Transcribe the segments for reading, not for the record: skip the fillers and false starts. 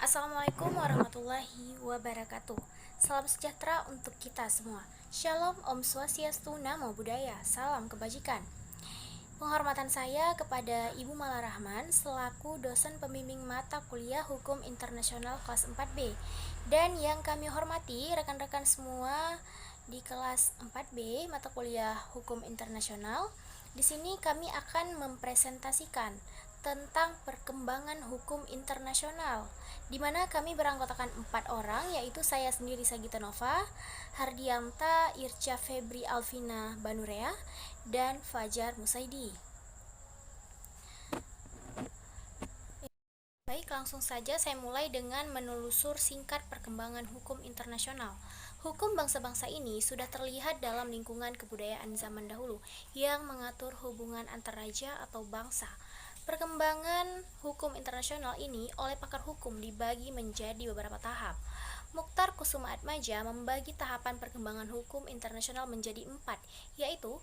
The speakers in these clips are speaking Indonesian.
Assalamualaikum warahmatullahi wabarakatuh. Salam sejahtera untuk kita semua. Shalom, Om Swastiastu, Namo Buddhaya, salam kebajikan. Penghormatan saya kepada Ibu Mala Rahman selaku dosen pembimbing mata kuliah Hukum Internasional kelas 4B. Dan yang kami hormati rekan-rekan semua di kelas 4B mata kuliah Hukum Internasional. Di sini kami akan mempresentasikan tentang perkembangan hukum internasional, di mana kami beranggotakan 4 orang, yaitu saya sendiri Sagita Nova, Hardianta Irca Febri Alvina Banurea, dan Fajar Musaidi. Baik, langsung saja saya mulai dengan menelusur singkat perkembangan hukum internasional. Hukum bangsa-bangsa ini sudah terlihat dalam lingkungan kebudayaan zaman dahulu yang mengatur hubungan antar raja atau bangsa. Perkembangan hukum internasional ini oleh pakar hukum dibagi menjadi beberapa tahap. Mukhtar Kusumaatmadja membagi tahapan perkembangan hukum internasional menjadi 4, yaitu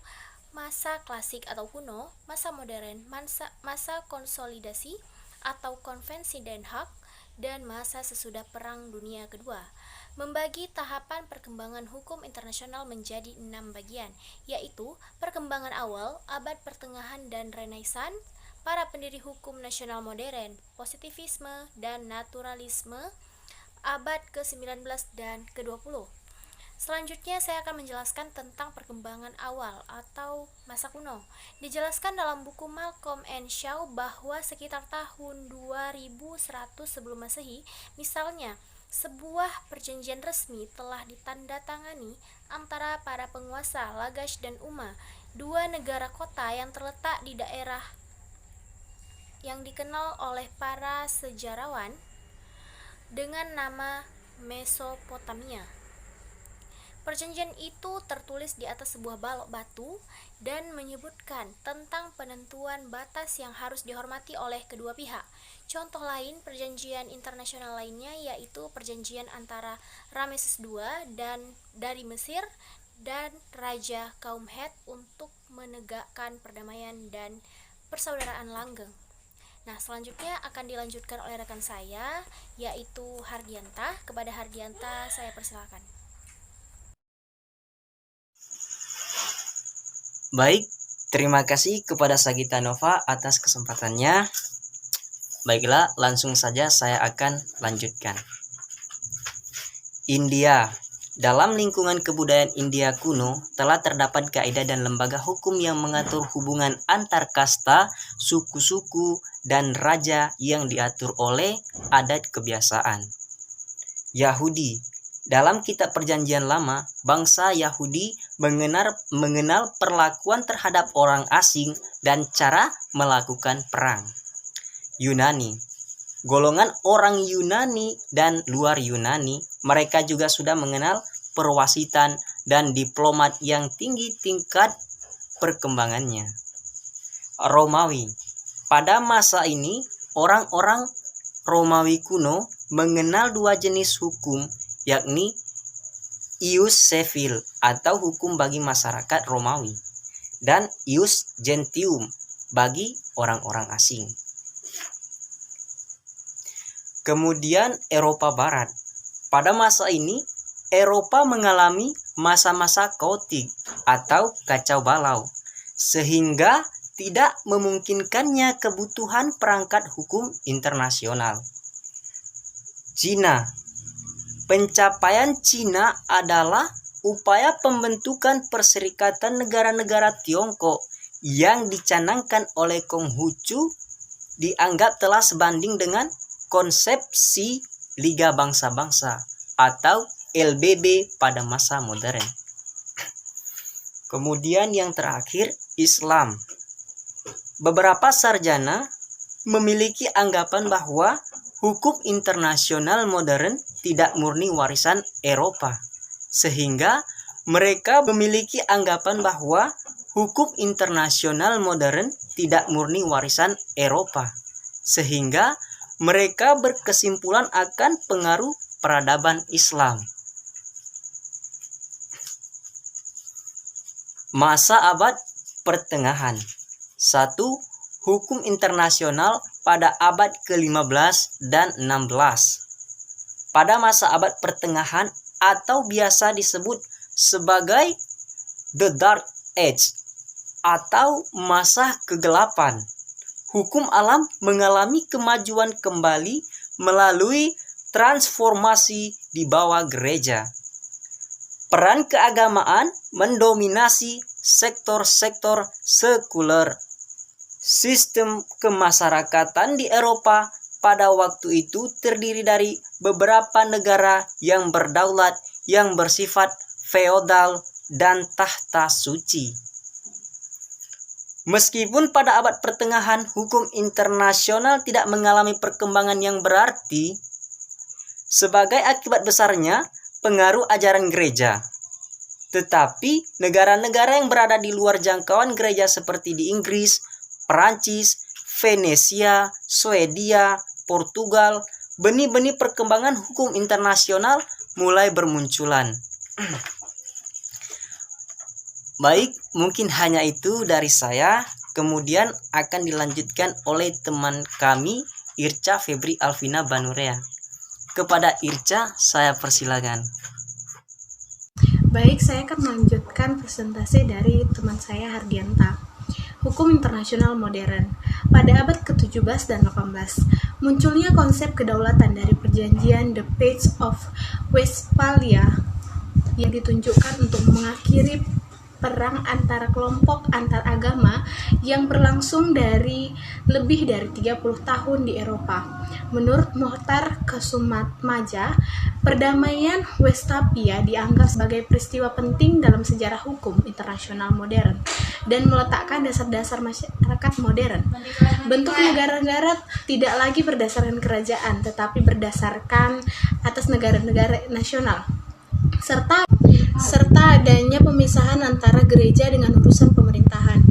masa klasik atau kuno, masa modern, masa konsolidasi atau konvensi Den Haag, dan masa sesudah Perang Dunia Kedua. Membagi tahapan perkembangan hukum internasional menjadi 6 bagian, yaitu perkembangan awal, abad pertengahan dan Renaissance, para pendiri hukum nasional modern, positivisme dan naturalisme, abad ke-19 dan ke-20. Selanjutnya saya akan menjelaskan tentang perkembangan awal atau masa kuno. Dijelaskan dalam buku Malcolm and Shaw bahwa sekitar tahun 2100 sebelum Masehi, misalnya, sebuah perjanjian resmi telah ditandatangani antara para penguasa Lagash dan Umma, dua negara kota yang terletak di daerah yang dikenal oleh para sejarawan dengan nama Mesopotamia. Perjanjian itu tertulis di atas sebuah balok batu dan menyebutkan tentang penentuan batas yang harus dihormati oleh kedua pihak. Contoh lain perjanjian internasional lainnya yaitu perjanjian antara Rameses II dan dari Mesir dan Raja kaum Het untuk menegakkan perdamaian dan persaudaraan langgeng. Nah, selanjutnya akan dilanjutkan oleh rekan saya yaitu Hardianta. Kepada Hardianta saya persilakan. Baik, terima kasih kepada Sagita Nova atas kesempatannya. Baiklah, langsung saja saya akan lanjutkan. India. Dalam lingkungan kebudayaan India kuno, telah terdapat kaidah dan lembaga hukum yang mengatur hubungan antar kasta, suku-suku, dan raja yang diatur oleh adat kebiasaan. Yahudi. Dalam kitab Perjanjian Lama, bangsa Yahudi mengenal perlakuan terhadap orang asing dan cara melakukan perang. Yunani. Golongan orang Yunani dan luar Yunani, mereka juga sudah mengenal perwasitan dan diplomat yang tinggi tingkat perkembangannya. Romawi. Pada masa ini, orang-orang Romawi kuno mengenal dua jenis hukum, yakni ius civil atau hukum bagi masyarakat Romawi dan ius gentium bagi orang-orang asing. Kemudian Eropa Barat. Pada masa ini Eropa mengalami masa-masa kaotik atau kacau balau sehingga tidak memungkinkannya kebutuhan perangkat hukum internasional. Cina. Pencapaian Cina adalah upaya pembentukan Perserikatan Negara-Negara Tiongkok yang dicanangkan oleh Konghucu dianggap telah sebanding dengan konsepsi Liga Bangsa-Bangsa atau LBB pada masa modern. Kemudian yang terakhir, Islam. Beberapa sarjana memiliki anggapan bahwa hukum internasional modern tidak murni warisan Eropa, sehingga mereka memiliki anggapan bahwa hukum internasional modern tidak murni warisan Eropa, sehingga mereka berkesimpulan akan pengaruh peradaban Islam. Masa abad pertengahan. 1. Hukum internasional pada abad ke-15 dan 16. pada masa abad pertengahan atau biasa disebut sebagai The Dark Age atau masa kegelapan. Hukum alam mengalami kemajuan kembali melalui transformasi di bawah gereja. Peran keagamaan mendominasi sektor-sektor sekuler. Sistem kemasyarakatan di Eropa pada waktu itu terdiri dari beberapa negara yang berdaulat yang bersifat feodal dan tahta suci. Meskipun pada abad pertengahan hukum internasional tidak mengalami perkembangan yang berarti, sebagai akibat besarnya pengaruh ajaran gereja. Tetapi negara-negara yang berada di luar jangkauan gereja seperti di Inggris, Perancis, Venesia, Swedia, Portugal, benih-benih perkembangan hukum internasional mulai bermunculan. Baik, mungkin hanya itu dari saya. Kemudian akan dilanjutkan oleh teman kami, Irca Febri Alvina Banurea. Kepada Irca, saya persilakan. Baik, saya akan melanjutkan presentasi dari teman saya Hardianta. Hukum internasional modern. Pada abad ke-17 dan 18, munculnya konsep kedaulatan dari perjanjian The Peace of Westphalia yang ditunjukkan untuk mengakhiri perang antara kelompok antar agama yang berlangsung lebih dari 30 tahun di Eropa. Menurut Mohtar Kesumantmaja, perdamaian Westphalia dianggap sebagai peristiwa penting dalam sejarah hukum internasional modern dan meletakkan dasar-dasar masyarakat modern. Bentuk negara-negara tidak lagi berdasarkan kerajaan, tetapi berdasarkan atas negara-negara nasional, serta adanya pemisahan antara gereja dengan urusan pemerintahan.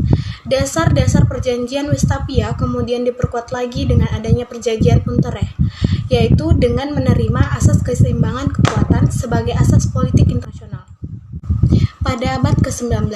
Dasar-dasar perjanjian Westphalia kemudian diperkuat lagi dengan adanya perjanjian Utrecht, yaitu dengan menerima asas keseimbangan kekuatan sebagai asas politik internasional. Pada abad ke-19,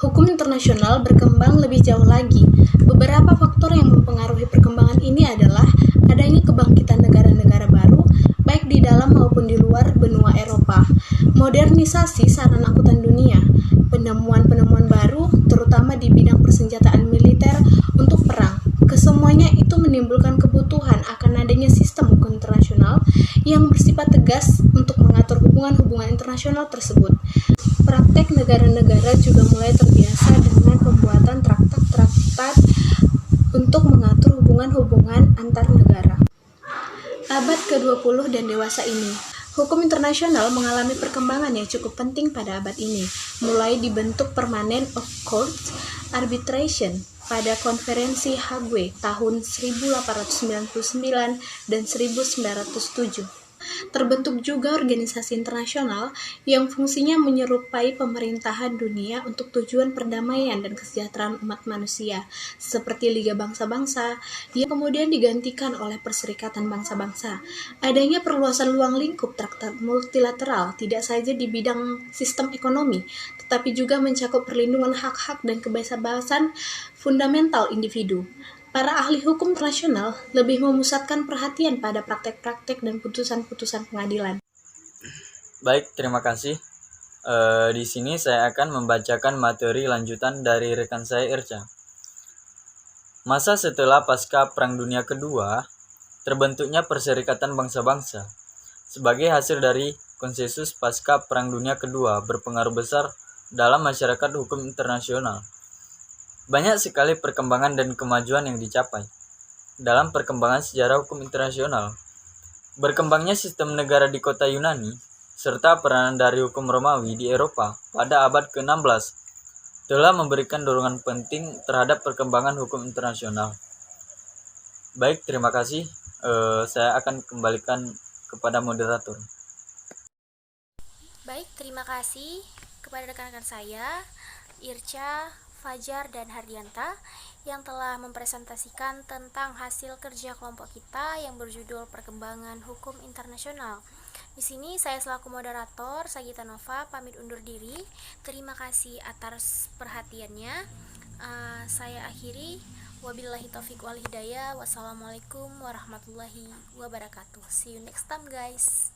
hukum internasional berkembang lebih jauh lagi. Beberapa faktor yang mempengaruhi perkembangan ini adalah adanya kebangkitan negara-negara baru, baik di dalam maupun di luar benua Eropa, modernisasi sarana angkutan dunia, penemuan-penemuan baru, terutama di bidang persenjataan militer untuk perang. Kesemuanya itu menimbulkan kebutuhan akan adanya sistem hukum internasional yang bersifat tegas untuk mengatur hubungan-hubungan internasional tersebut. Praktek negara-negara juga mulai terbiasa dengan pembuatan traktat-traktat untuk mengatur hubungan-hubungan antar negara. Abad ke-20 dan dewasa ini, hukum internasional mengalami perkembangan yang cukup penting pada abad ini, mulai dibentuk Permanent of Courts Arbitration pada konferensi Hague tahun 1899 dan 1907. Terbentuk juga organisasi internasional yang fungsinya menyerupai pemerintahan dunia untuk tujuan perdamaian dan kesejahteraan umat manusia, seperti Liga Bangsa-Bangsa, yang kemudian digantikan oleh Perserikatan Bangsa-Bangsa. Adanya perluasan ruang lingkup traktat multilateral tidak saja di bidang sistem ekonomi, tetapi juga mencakup perlindungan hak-hak dan kebebasan fundamental individu. Para ahli hukum internasional lebih memusatkan perhatian pada praktek-praktek dan putusan-putusan pengadilan. Baik, terima kasih. Di sini saya akan membacakan materi lanjutan dari rekan saya Irca. Masa setelah pasca Perang Dunia Kedua, terbentuknya Perserikatan Bangsa-Bangsa. Sebagai hasil dari konsensus pasca Perang Dunia Kedua berpengaruh besar dalam masyarakat hukum internasional. Banyak sekali perkembangan dan kemajuan yang dicapai dalam perkembangan sejarah hukum internasional. Berkembangnya sistem negara di kota Yunani, serta peranan dari hukum Romawi di Eropa pada abad ke-16 telah memberikan dorongan penting terhadap perkembangan hukum internasional. Baik, terima kasih. Saya akan kembalikan kepada moderator. Baik, terima kasih kepada rekan-rekan saya, Irca, Fajar, dan Hardianta yang telah mempresentasikan tentang hasil kerja kelompok kita yang berjudul Perkembangan Hukum Internasional. Di sini saya selaku moderator, Sagita Nova, pamit undur diri. Terima kasih atas perhatiannya. Saya akhiri. Wabillahi taufiq wal hidayah. Wassalamualaikum warahmatullahi wabarakatuh. See you next time, guys.